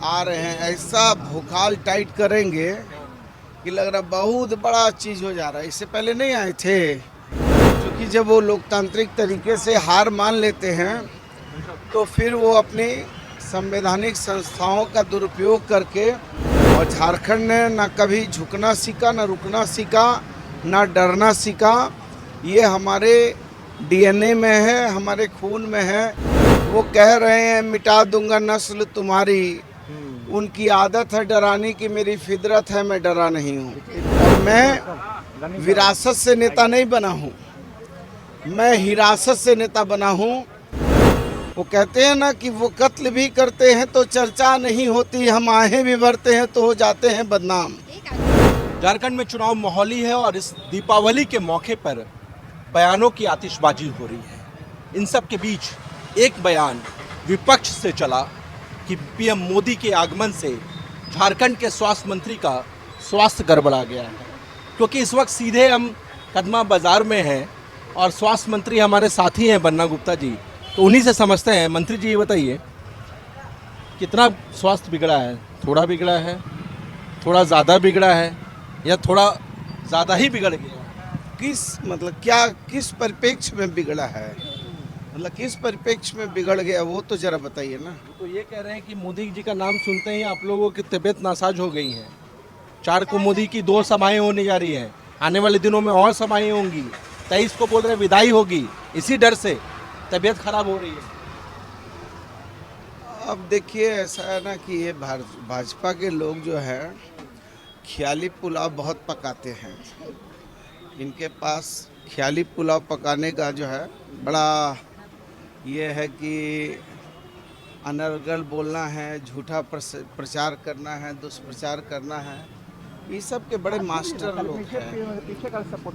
आ रहे हैं ऐसा भूखाल टाइट करेंगे कि लग रहा बहुत बड़ा चीज़ हो जा रहा है। इससे पहले नहीं आए थे, क्योंकि जब वो लोकतांत्रिक तरीके से हार मान लेते हैं तो फिर वो अपनी संवैधानिक संस्थाओं का दुरुपयोग करके, और झारखंड ने ना कभी झुकना सीखा, ना रुकना सीखा, ना डरना सीखा। ये हमारे डीएनए में है, हमारे खून में है। वो कह रहे हैं मिटा दूंगा नस्ल तुम्हारी, उनकी आदत है डराने की, मेरी फितरत है मैं डरा नहीं हूँ। और मैं विरासत से नेता नहीं बना हूँ, मैं हिरासत से नेता बना हूँ। वो कहते हैं ना कि वो कत्ल भी करते हैं तो चर्चा नहीं होती, हम आहें भी भरते हैं तो हो जाते हैं बदनाम। झारखंड में चुनाव माहौली है और इस दीपावली के मौके पर बयानों की आतिशबाजी हो रही है। इन सब के बीच एक बयान विपक्ष से चला कि पीएम मोदी के आगमन से झारखंड के स्वास्थ्य मंत्री का स्वास्थ्य गड़बड़ा गया है, क्योंकि इस वक्त सीधे हम कदमा बाजार में हैं और स्वास्थ्य मंत्री हमारे साथी हैं बन्ना गुप्ता जी, तो उन्हीं से समझते हैं। मंत्री जी ये बताइए, कितना स्वास्थ्य बिगड़ा है? थोड़ा बिगड़ा है, थोड़ा ज़्यादा बिगड़ा है, या थोड़ा ज़्यादा ही बिगड़ गया? किस मतलब क्या, किस परिप्रेक्ष्य में बिगड़ा है, मतलब किस परिप्रेक्ष्य में बिगड़ गया वो तो जरा बताइए ना। तो ये कह रहे हैं कि मोदी जी का नाम सुनते ही आप लोगों की तबीयत नासाज हो गई है। 4 को मोदी की 2 सभाएं होने जा रही हैं, आने वाले दिनों में और सभाएं होंगी। 23 को बोल रहे हैं विदाई होगी, इसी डर से तबीयत खराब हो रही है। अब देखिए ऐसा है ना कि ये भाजपा के लोग जो है ख्याली पुलाव बहुत पकाते हैं। इनके पास ख्याली पुलाव पकाने का जो है बड़ा ये है कि अनर्गल बोलना है, झूठा प्रचार करना है, दुष्प्रचार करना है। ये सब के बड़े मास्टर लोग हैं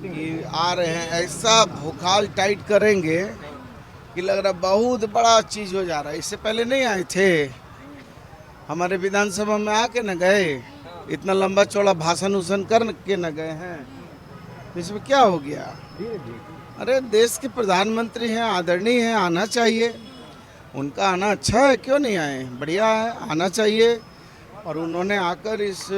कि आ रहे हैं ऐसा भूखाल टाइट करेंगे कि लग रहा बहुत बड़ा चीज़ हो जा रहा है। इससे पहले नहीं आए थे, हमारे विधानसभा में आके न गए, इतना लंबा चौड़ा भाषण उसन कर के न गए हैं। इसमें क्या हो गया? अरे देश के प्रधानमंत्री हैं, आदरणीय हैं, आना चाहिए। उनका आना अच्छा है, क्यों नहीं आए? बढ़िया है, आना चाहिए। और उन्होंने आकर इस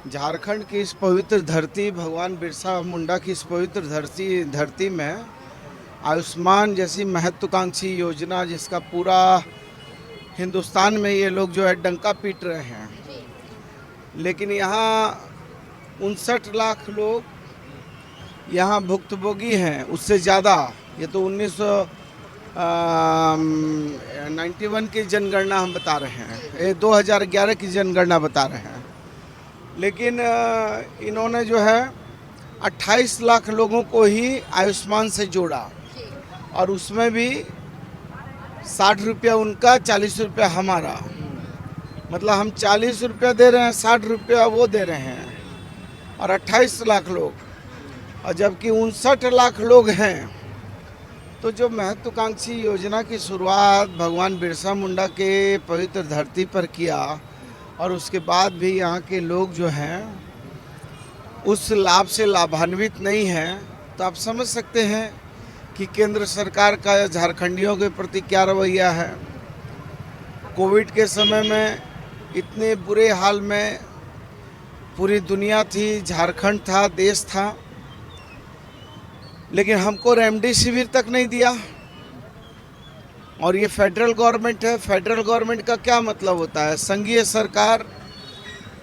झारखंड की इस पवित्र धरती, भगवान बिरसा मुंडा की इस पवित्र धरती में आयुष्मान जैसी महत्वाकांक्षी योजना, जिसका पूरा हिंदुस्तान में ये लोग जो है डंका पीट रहे हैं, लेकिन यहाँ 59 लाख लोग यहाँ भुक्तभोगी हैं, उससे ज़्यादा। ये तो 1991 की जनगणना हम बता रहे हैं, ये 2011 की जनगणना बता रहे हैं। लेकिन इन्होंने जो है 28 लाख लोगों को ही आयुष्मान से जोड़ा, और उसमें भी 60 रुपया उनका, 40 रुपया हमारा। मतलब हम 40 रुपया दे रहे हैं, 60 रुपया वो दे रहे हैं, और 28 लाख लोग, और जबकि 59 लाख लोग हैं। तो जो महत्वाकांक्षी योजना की शुरुआत भगवान बिरसा मुंडा के पवित्र धरती पर किया, और उसके बाद भी यहाँ के लोग जो हैं उस लाभ से लाभान्वित नहीं हैं, तो आप समझ सकते हैं कि केंद्र सरकार का झारखंडियों के प्रति क्या रवैया है। कोविड के समय में इतने बुरे हाल में पूरी दुनिया थी, झारखंड था, देश था, लेकिन हमको रेमडेसिविर तक नहीं दिया। और ये फेडरल गवर्नमेंट है। फेडरल गवर्नमेंट का क्या मतलब होता है? संघीय सरकार।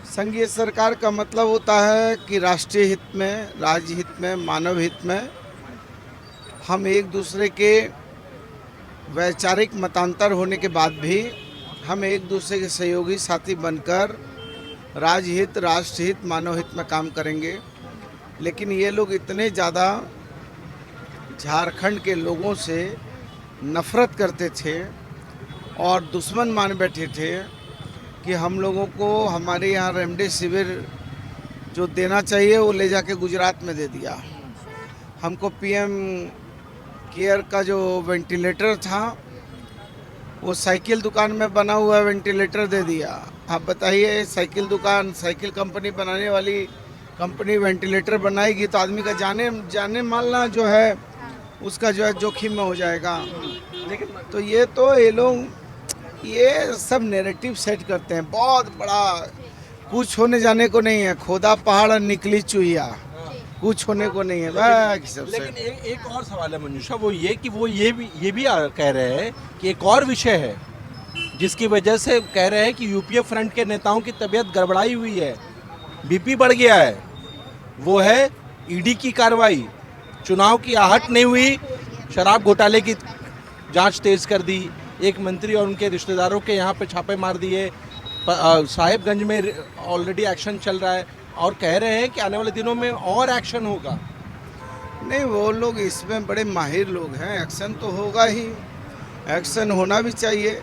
संघीय सरकार का मतलब होता है कि राष्ट्रीय हित में, राज्य हित में, मानव हित में हम एक दूसरे के वैचारिक मतांतर होने के बाद भी हम एक दूसरे के सहयोगी साथी बनकर राज्य हित, राष्ट्र हित, मानव हित में काम करेंगे। लेकिन ये लोग इतने ज़्यादा झारखंड के लोगों से नफ़रत करते थे और दुश्मन मान बैठे थे कि हम लोगों को हमारे यहाँ रेमडेसिविर जो देना चाहिए वो ले जाके गुजरात में दे दिया। हमको पीएम केयर का जो वेंटिलेटर था वो साइकिल दुकान में बना हुआ वेंटिलेटर दे दिया। आप बताइए, साइकिल दुकान, साइकिल कंपनी बनाने वाली कंपनी वेंटिलेटर बनाएगी तो आदमी का जाने मालना जो है उसका जो है जोखिम में हो जाएगा। तो ये लोग ये सब नैरेटिव सेट करते हैं, बहुत बड़ा कुछ होने जाने को नहीं है, खोदा पहाड़ और निकली चुहिया, कुछ होने को नहीं है बाकी सबसे। लेकिन एक और सवाल है मंजूषा, वो ये कि वो ये भी कह रहे हैं कि एक और विषय है जिसकी वजह से कह रहे हैं कि यूपीए फ्रंट के नेताओं की तबीयत गड़बड़ाई हुई है, बीपी बढ़ गया है, वो है ईडी की कार्रवाई। चुनाव की आहट नहीं हुई, शराब घोटाले की जांच तेज कर दी, एक मंत्री और उनके रिश्तेदारों के यहाँ पे छापे मार दिए, साहिबगंज में ऑलरेडी एक्शन चल रहा है और कह रहे हैं कि आने वाले दिनों में और एक्शन होगा। नहीं, वो लोग इसमें बड़े माहिर लोग हैं, एक्शन तो होगा ही, एक्शन होना भी चाहिए,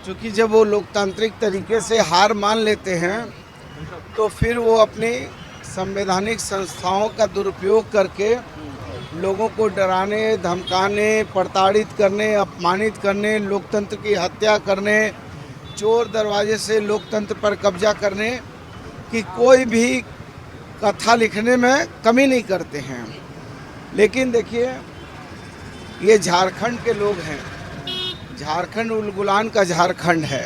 क्योंकि जब वो लोकतांत्रिक तरीके से हार मान लेते हैं तो फिर वो अपनी संवैधानिक संस्थाओं का दुरुपयोग करके लोगों को डराने, धमकाने, प्रताड़ित करने, अपमानित करने, लोकतंत्र की हत्या करने, चोर दरवाजे से लोकतंत्र पर कब्जा करने की कोई भी कथा लिखने में कमी नहीं करते हैं। लेकिन देखिए, ये झारखंड के लोग हैं, झारखंड उलगुलान का झारखंड है,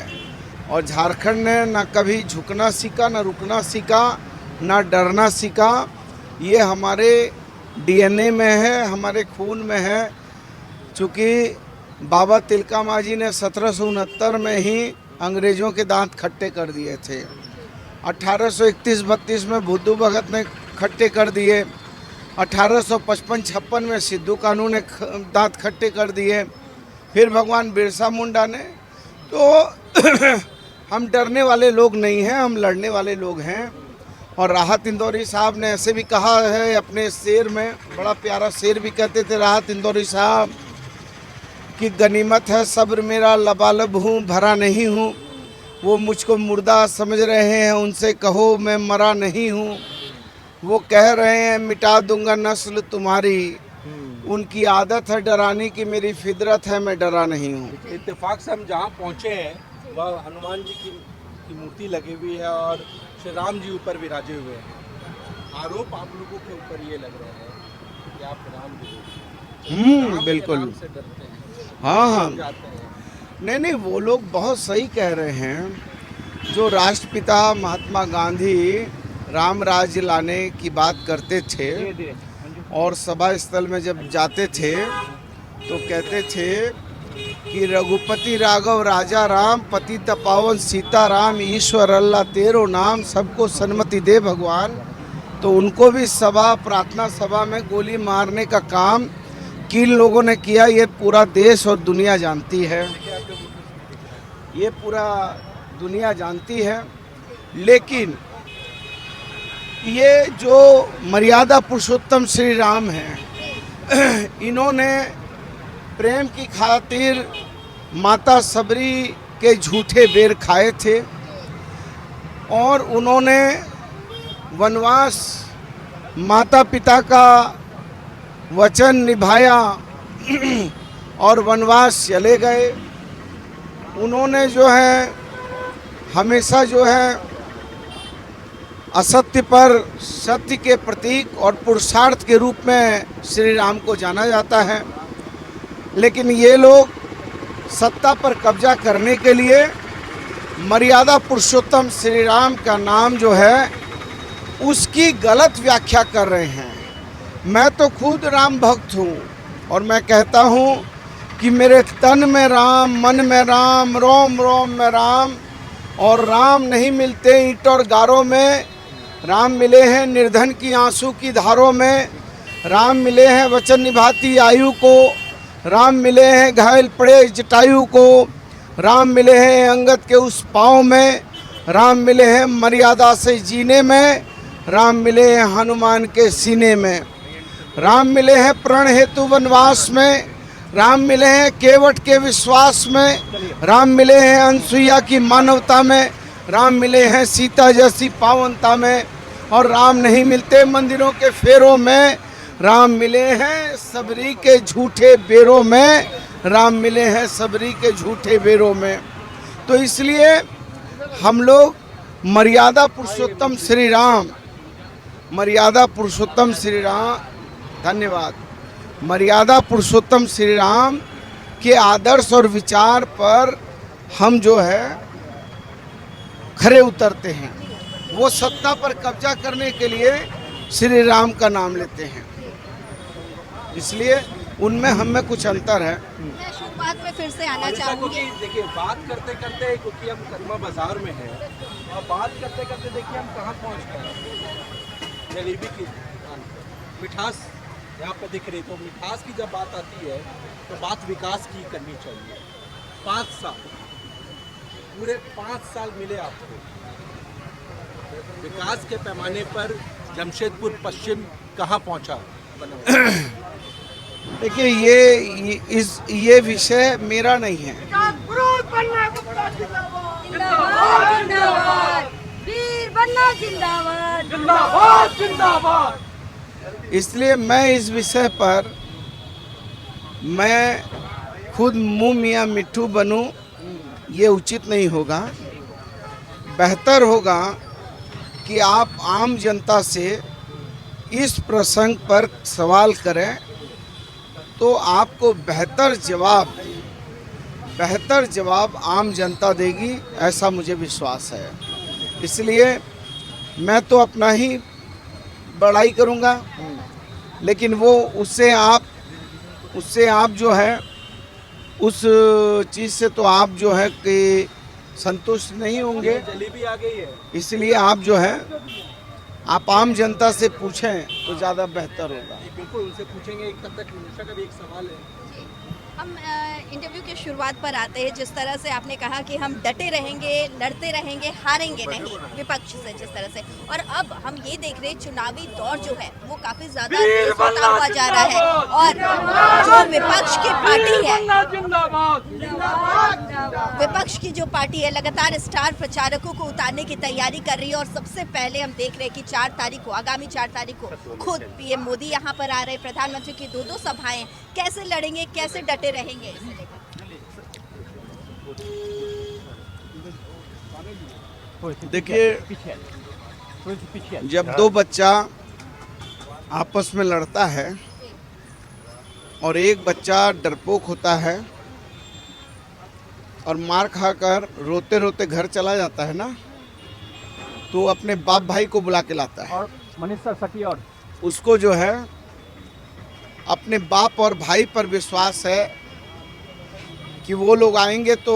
और झारखंड ने ना कभी झुकना सीखा, ना रुकना सीखा, ना डरना सीखा। ये हमारे डीएनए में है, हमारे खून में है। चूँकि बाबा तिलका मांझी ने 1769 में ही अंग्रेज़ों के दांत खट्टे कर दिए थे, 1831-32 में बुद्धू भगत ने खट्टे कर दिए, 1855-56 में सिद्धू कानू ने दांत खट्टे कर दिए, फिर भगवान बिरसा मुंडा ने। तो हम डरने वाले लोग नहीं हैं, हम लड़ने वाले लोग हैं। और राहत इंदौरी साहब ने ऐसे भी कहा है अपने शेर में, बड़ा प्यारा शेर भी कहते थे राहत इंदौरी साहब, कि गनीमत है सब्र मेरा, लबालब हूँ भरा नहीं हूँ, वो मुझको मुर्दा समझ रहे हैं उनसे कहो मैं मरा नहीं हूँ, वो कह रहे हैं मिटा दूंगा नस्ल तुम्हारी, उनकी आदत है डराने की, मेरी फितरत है मैं डरा नहीं हूँ। इत्तेफाक से हम जहाँ पहुँचे हैं वह हनुमान जी की मूर्ति लगी हुई है और श्री राम जी ऊपर विराजे हुए हैं। आरोप आप लोगों के ऊपर ये लग रहा है कि आप राम जी बिल्कुल, से डरते हैं, हाँ, जाते हैं। नहीं, वो लोग बहुत सही कह रहे हैं। जो राष्ट्रपिता महात्मा गांधी राम राज्य लाने की बात करते थे और सभा स्थल में जब जाते थे तो कहते थे कि रघुपति राघव राजा राम, पति तपावन सीता राम, ईश्वर अल्लाह तेरो नाम, सबको सन्मति दे भगवान। तो उनको भी सभा, प्रार्थना सभा में गोली मारने का काम किन लोगों ने किया, ये पूरा देश और दुनिया जानती है, ये पूरा दुनिया जानती है। लेकिन ये जो मर्यादा पुरुषोत्तम श्री राम हैं, इन्होंने प्रेम की खातिर माता सबरी के झूठे बेर खाए थे और उन्होंने वनवास, माता पिता का वचन निभाया और वनवास चले गए। उन्होंने जो है हमेशा जो है असत्य पर सत्य के प्रतीक और पुरुषार्थ के रूप में श्री राम को जाना जाता है। लेकिन ये लोग सत्ता पर कब्जा करने के लिए मर्यादा पुरुषोत्तम श्री राम का नाम जो है उसकी गलत व्याख्या कर रहे हैं। मैं तो खुद राम भक्त हूँ और मैं कहता हूँ कि मेरे तन में राम, मन में राम, रोम रोम में राम, और राम नहीं मिलते ईंट और गारों में, राम मिले हैं निर्धन की आंसू की धारों में, राम मिले हैं वचन निभाती आयु को, राम मिले हैं घायल पड़े जटायु को, राम मिले हैं अंगद के उस पाँव में, राम मिले हैं मर्यादा से जीने में, राम मिले हैं हनुमान के सीने में, राम मिले हैं प्रण हेतु वनवास में, राम मिले हैं केवट के विश्वास में, राम मिले हैं अनसुईया की मानवता में, राम मिले हैं सीता जैसी पावनता में, और राम नहीं मिलते मंदिरों के फेरों में, राम मिले हैं सबरी के झूठे बेरों में, राम मिले हैं सबरी के झूठे बेरों में। तो इसलिए हम लोग मर्यादा पुरुषोत्तम श्री राम, मर्यादा पुरुषोत्तम श्री राम, धन्यवाद, मर्यादा पुरुषोत्तम श्री राम के आदर्श और विचार पर हम जो है खरे उतरते हैं। वो सत्ता पर कब्जा करने के लिए श्री राम का नाम लेते हैं, इसलिए उनमें हम में कुछ अंतर है। मैं शुरुआत में फिर से आना क्योंकि चाहूंगी। देखिए बात करते करते, क्योंकि हम करीमा बाजार में हैं और बात करते करते देखिए हम कहाँ पहुँच गए हैं। जलेबी की दुकान पे। मिठास यहाँ पे दिख रही, तो मिठास की जब बात आती है तो बात विकास की करनी चाहिए। 5 साल, पूरे 5 साल मिले आपको, विकास के पैमाने पर जमशेदपुर पश्चिम कहाँ पहुँचा? देखिए ये विषय मेरा नहीं है। जिंदाबाद जिंदाबाद, वीर बन्ना जिंदाबाद। जिंदाबाद जिंदाबाद। इसलिए मैं इस विषय पर मैं खुद मुंह मियाँ मिट्ठू बनूं, ये उचित नहीं होगा। बेहतर होगा कि आप आम जनता से इस प्रसंग पर सवाल करें तो आपको बेहतर जवाब आम जनता देगी, ऐसा मुझे विश्वास है। इसलिए मैं तो अपना ही बड़ाई करूंगा, लेकिन वो उससे आप जो है उस चीज़ से तो आप जो है कि संतुष्ट नहीं होंगे। जलेबी आ गई है। इसलिए आप जो है आप आम जनता से पूछें तो ज़्यादा बेहतर होगा। बिल्कुल उनसे पूछेंगे। तब तक निशा का भी एक सवाल है। हम इंटरव्यू की शुरुआत पर आते हैं। जिस तरह से आपने कहा कि हम डटे रहेंगे, लड़ते रहेंगे, हारेंगे नहीं विपक्ष से, जिस तरह से, और अब हम ये देख रहे हैं चुनावी दौर जो है वो काफी ज्यादा तेज होता हुआ जा रहा है, और जो विपक्ष की पार्टी है, विपक्ष की जो पार्टी है लगातार स्टार प्रचारकों को उतारने की तैयारी कर रही है। और सबसे पहले हम देख रहे हैं कि 4 तारीख को, आगामी 4 तारीख को खुद पीएम मोदी यहाँ पर आ रहे, प्रधानमंत्री की 2 सभाएं। कैसे लड़ेंगे, कैसे डटे रहेंगे? देखिए, जब 2 बच्चा आपस में लड़ता है और एक बच्चा डरपोक होता है और मार खाकर रोते रोते घर चला जाता है ना, तो अपने बाप भाई को बुला के लाता है। और मनीष सर और उसको जो है अपने बाप और भाई पर विश्वास है कि वो लोग आएंगे तो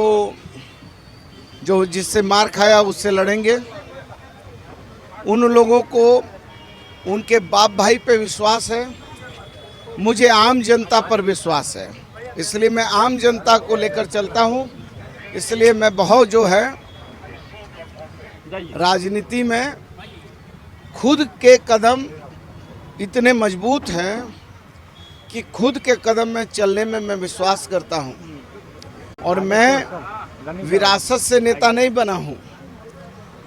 जो जिससे मार खाया उससे लड़ेंगे। उन लोगों को उनके बाप भाई पे विश्वास है, मुझे आम जनता पर विश्वास है, इसलिए मैं आम जनता को लेकर चलता हूँ। इसलिए मैं बहुत जो है राजनीति में खुद के कदम इतने मजबूत हैं कि खुद के कदम में चलने में मैं विश्वास करता हूँ। और मैं विरासत से नेता नहीं बना हूँ,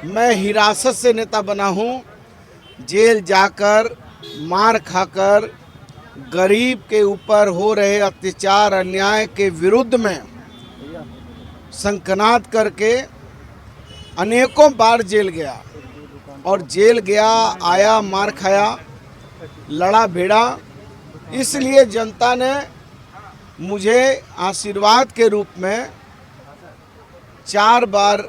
मैं हिरासत से नेता बना हूँ। जेल जाकर मार खाकर गरीब के ऊपर हो रहे अत्याचार अन्याय के विरुद्ध में संकनाद करके अनेकों बार जेल गया, और जेल गया, आया, मार खाया, लड़ा भिड़ा। इसलिए जनता ने मुझे आशीर्वाद के रूप में 4 बार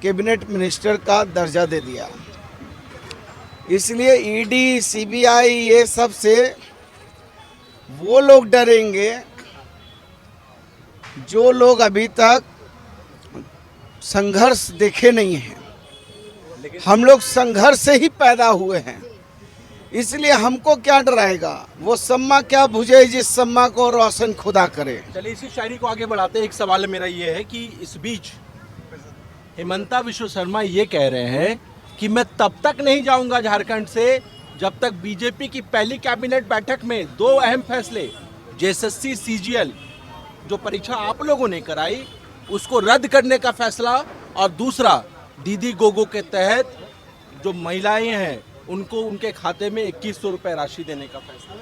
कैबिनेट मिनिस्टर का दर्जा दे दिया। इसलिए ईडी, सीबीआई ये सब से वो लोग डरेंगे जो लोग अभी तक संघर्ष देखे नहीं हैं। हम लोग संघर्ष से ही पैदा हुए हैं, इसलिए हमको क्या डराएगा। वो सम्मा क्या बुझे जिस सम्मा को रोशन खुदा करे। चलिए इसी शायरी को आगे बढ़ाते हैं। एक सवाल मेरा ये है कि इस बीच हेमंता विश्व शर्मा ये कह रहे हैं कि मैं तब तक नहीं जाऊंगा झारखंड से जब तक बीजेपी की पहली कैबिनेट बैठक में 2 अहम फैसले, जेएसएससी सीजीएल जो परीक्षा आप लोगों ने कराई उसको रद्द करने का फैसला, और दूसरा दीदी गोगो के तहत जो महिलाएं हैं उनको उनके खाते में 2100 रुपए राशि देने का फैसला।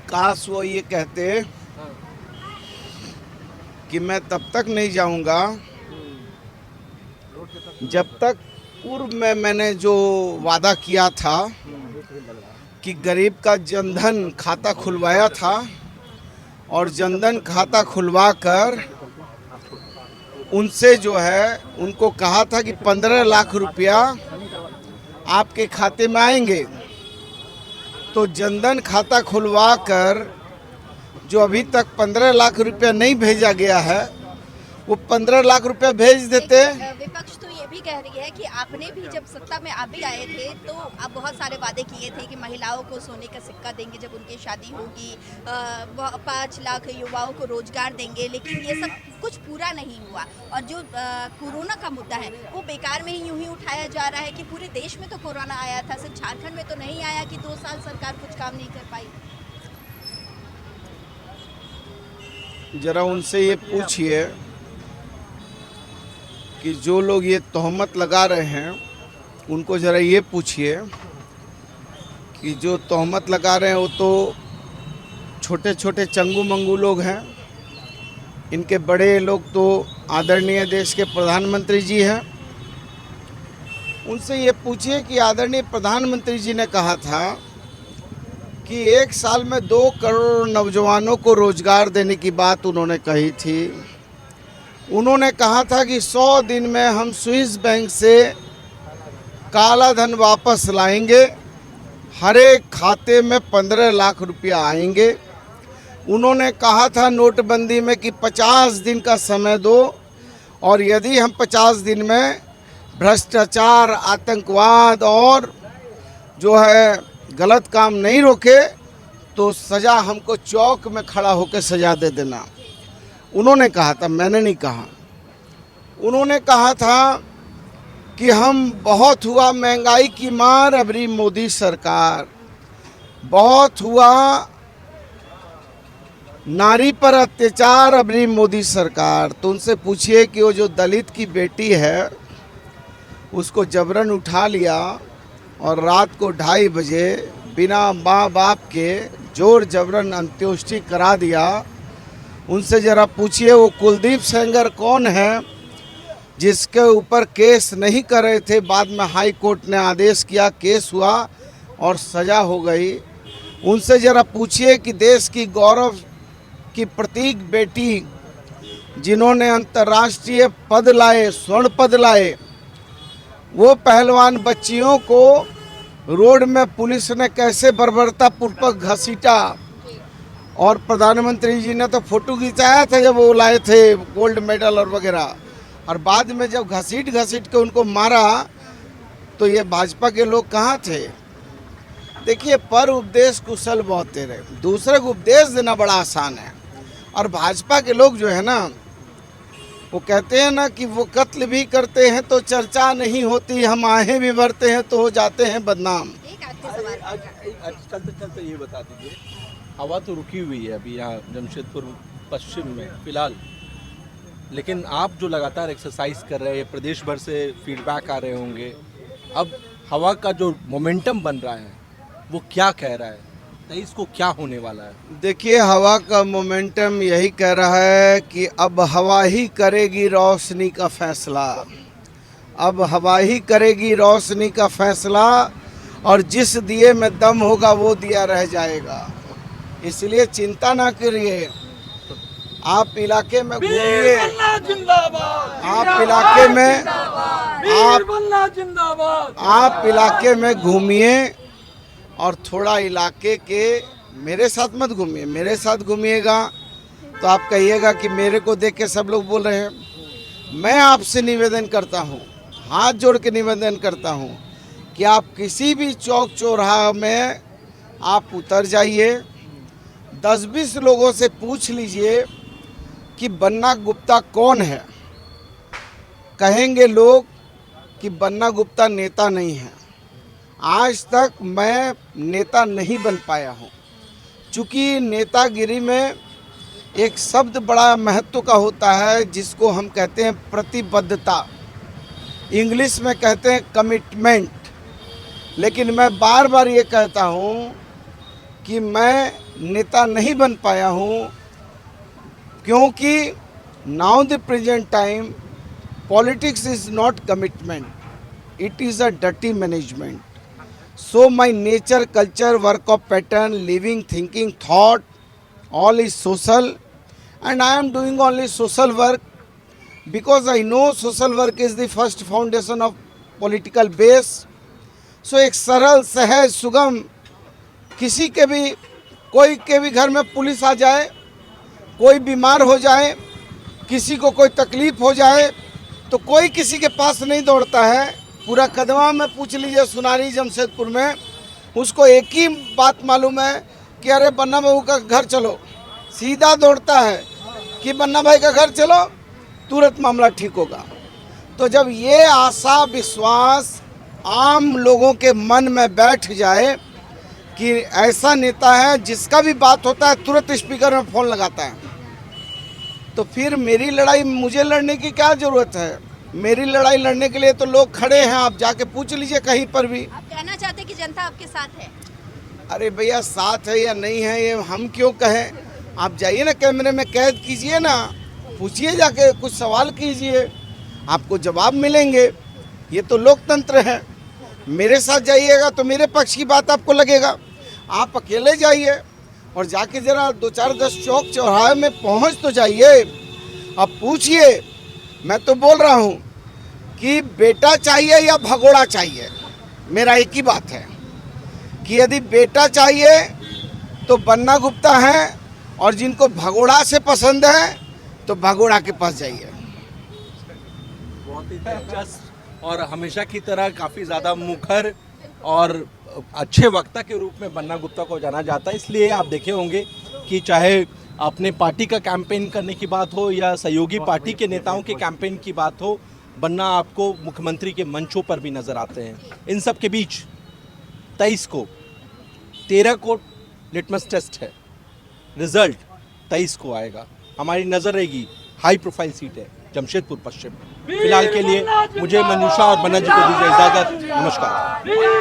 काश वो ये कहते कि मैं तब तक नहीं जाऊंगा जब तक पूर्व में मैंने जो वादा किया था कि गरीब का जनधन खाता खुलवाया था, और जनधन खाता खुलवा कर उनसे जो है उनको कहा था कि 15 लाख रुपया आपके खाते में आएंगे। तो जनधन खाता खुलवा कर जो अभी तक 15 लाख रुपया नहीं भेजा गया है, वो 15 लाख रुपया भेज देते। विपक्ष तो ये भी कह रही है कि आपने भी जब सत्ता में आप भी आए थे तो आप बहुत सारे वादे किए थे कि महिलाओं को सोने का सिक्का देंगे जब उनकी शादी होगी, 5 लाख युवाओं को रोजगार देंगे, लेकिन ये सब कुछ पूरा नहीं हुआ। और जो कोरोना का मुद्दा है वो बेकार में ही यूं ही उठाया जा रहा है कि पूरे देश में तो कोरोना आया था, सिर्फ झारखंड में तो नहीं आया कि 2 साल सरकार कुछ काम नहीं कर पाई। जरा उनसे ये पूछिए कि जो लोग ये तोहमत लगा रहे हैं उनको ज़रा ये पूछिए कि जो तोहमत लगा रहे हैं वो तो छोटे छोटे चंगू मंगू लोग हैं। इनके बड़े लोग तो आदरणीय देश के प्रधानमंत्री जी हैं। उनसे ये पूछिए कि आदरणीय प्रधानमंत्री जी ने कहा था कि 1 साल में 2 करोड़ नौजवानों को रोजगार देने की बात उन्होंने कही थी। उन्होंने कहा था कि 100 दिन में हम स्विस बैंक से काला धन वापस लाएंगे, हर एक खाते में 15 लाख रुपया आएंगे। उन्होंने कहा था नोटबंदी में कि 50 दिन का समय दो, और यदि हम 50 दिन में भ्रष्टाचार, आतंकवाद और जो है गलत काम नहीं रोके तो सज़ा हमको चौक में खड़ा होकर सज़ा दे देना। उन्होंने कहा था, मैंने नहीं कहा। उन्होंने कहा था कि हम बहुत हुआ महंगाई की मार अबरी मोदी सरकार, बहुत हुआ नारी पर अत्याचार अबरी मोदी सरकार। तो उनसे पूछिए कि वो जो दलित की बेटी है उसको जबरन उठा लिया और रात को 2:30 बजे बिना माँ बाप के जोर जबरन अंत्येष्टि करा दिया। उनसे ज़रा पूछिए वो कुलदीप सेंगर कौन है जिसके ऊपर केस नहीं कर रहे थे, बाद में हाई कोर्ट ने आदेश किया, केस हुआ और सज़ा हो गई। उनसे ज़रा पूछिए कि देश की गौरव की प्रतीक बेटी जिन्होंने अंतर्राष्ट्रीय पद लाए, स्वर्ण पद लाए, वो पहलवान बच्चियों को रोड में पुलिस ने कैसे बर्बरतापूर्वक घसीटा। और प्रधानमंत्री जी ने तो फोटो खिंचाया था जब वो लाए थे गोल्ड मेडल और वगैरह, और बाद में जब घसीट के उनको मारा तो ये भाजपा के लोग कहाँ थे। देखिए, पर उपदेश कुशल बहुत तेरे, दूसरे को उपदेश देना बड़ा आसान है। और भाजपा के लोग जो है ना, वो कहते हैं ना कि वो कत्ल भी करते हैं तो चर्चा नहीं होती, हम आहें भी भरते हैं तो हो जाते हैं बदनाम। एक आखिरी सवाल, चलते चलते ये बता दीजिए, हवा तो रुकी हुई है अभी यहाँ जमशेदपुर पश्चिम में फिलहाल, लेकिन आप जो लगातार एक्सरसाइज कर रहे हैं, प्रदेश भर से फीडबैक आ रहे होंगे, अब हवा का जो मोमेंटम बन रहा है वो क्या कह रहा है, 23 को क्या होने वाला है? देखिए, हवा का मोमेंटम यही कह रहा है कि अब हवा ही करेगी रोशनी का फैसला, अब हवा ही करेगी रोशनी का फैसला, और जिस दिए में दम होगा वो दिया रह जाएगा। इसलिए चिंता ना करिए, आप इलाके में घूमिए, आप इलाके में आप इलाके में घूमिए, और थोड़ा इलाके के मेरे साथ मत घूमिए। मेरे साथ घूमिएगा तो आप कहिएगा कि मेरे को देख के सब लोग बोल रहे हैं। मैं आपसे निवेदन करता हूँ, हाथ जोड़ के निवेदन करता हूँ कि आप किसी भी चौक चौराहा में आप उतर जाइए, 10-20 लोगों से पूछ लीजिए कि बन्ना गुप्ता कौन है। कहेंगे लोग कि बन्ना गुप्ता नेता नहीं है। आज तक मैं नेता नहीं बन पाया हूँ, चूँकि नेतागिरी में एक शब्द बड़ा महत्व का होता है जिसको हम कहते हैं प्रतिबद्धता, इंग्लिश में कहते हैं कमिटमेंट। लेकिन मैं बार बार ये कहता हूँ कि मैं नेता नहीं बन पाया हूँ, क्योंकि now the present time politics is not commitment, it is a dirty management. So my nature, culture, work of pattern, living, thinking, thought, all is social, and I am doing only social work. because I know social work is the first foundation of political base. So एक सरल सहज सुगम किसी के भी कोई के भी घर में पुलिस आ जाए, कोई बीमार हो जाए, किसी को कोई तकलीफ हो जाए तो कोई किसी के पास नहीं दौड़ता है। पूरा कदवा में पूछ लीजिए सुनारी जमशेदपुर में, उसको एक ही बात मालूम है कि अरे बन्ना बाबू का घर चलो, सीधा दौड़ता है कि बन्ना भाई का घर चलो, तुरंत मामला ठीक होगा। तो जब ये आशा विश्वास आम लोगों के मन में बैठ जाए कि ऐसा नेता है जिसका भी बात होता है तुरंत स्पीकर में फ़ोन लगाता है, तो फिर मेरी लड़ाई मुझे लड़ने की क्या ज़रूरत है? मेरी लड़ाई लड़ने के लिए तो लोग खड़े हैं, आप जाके पूछ लीजिए कहीं पर भी। आप कहना चाहते हैं कि जनता आपके साथ है? अरे भैया साथ है या नहीं है ये हम क्यों कहें? आप जाइए ना, कैमरे में कैद कीजिए ना, पूछिए जाके, कुछ सवाल कीजिए, आपको जवाब मिलेंगे। ये तो लोकतंत्र है। मेरे साथ जाइएगा तो मेरे पक्ष की बात आपको लगेगा, आप अकेले जाइए और जाके ज़रा 2-4-10 चौक चौराहे में पहुंच तो जाइए, अब पूछिए। मैं तो बोल रहा हूं कि बेटा चाहिए या भगोड़ा चाहिए, मेरा एक ही बात है कि यदि बेटा चाहिए तो बन्ना गुप्ता है, और जिनको भगोड़ा से पसंद है तो भगोड़ा के पास जाइए। बहुत ही दिलचस्प और हमेशा की तरह काफ़ी ज़्यादा मुखर और अच्छे वक्ता के रूप में बन्ना गुप्ता को जाना जाता है। इसलिए आप देखे होंगे कि चाहे अपने पार्टी का कैंपेन करने की बात हो या सहयोगी पार्टी के नेताओं के कैंपेन की बात हो, बन्ना आपको मुख्यमंत्री के मंचों पर भी नज़र आते हैं। इन सब के बीच 23 को 13 को लिटमस टेस्ट है, रिजल्ट 23 को आएगा। हमारी नज़र रहेगी, हाई प्रोफाइल सीट है जमशेदपुर पश्चिम। फिलहाल के लिए मुझे मंजूषा और बन्ना जी को दीजिए इजाज़त। नमस्कार।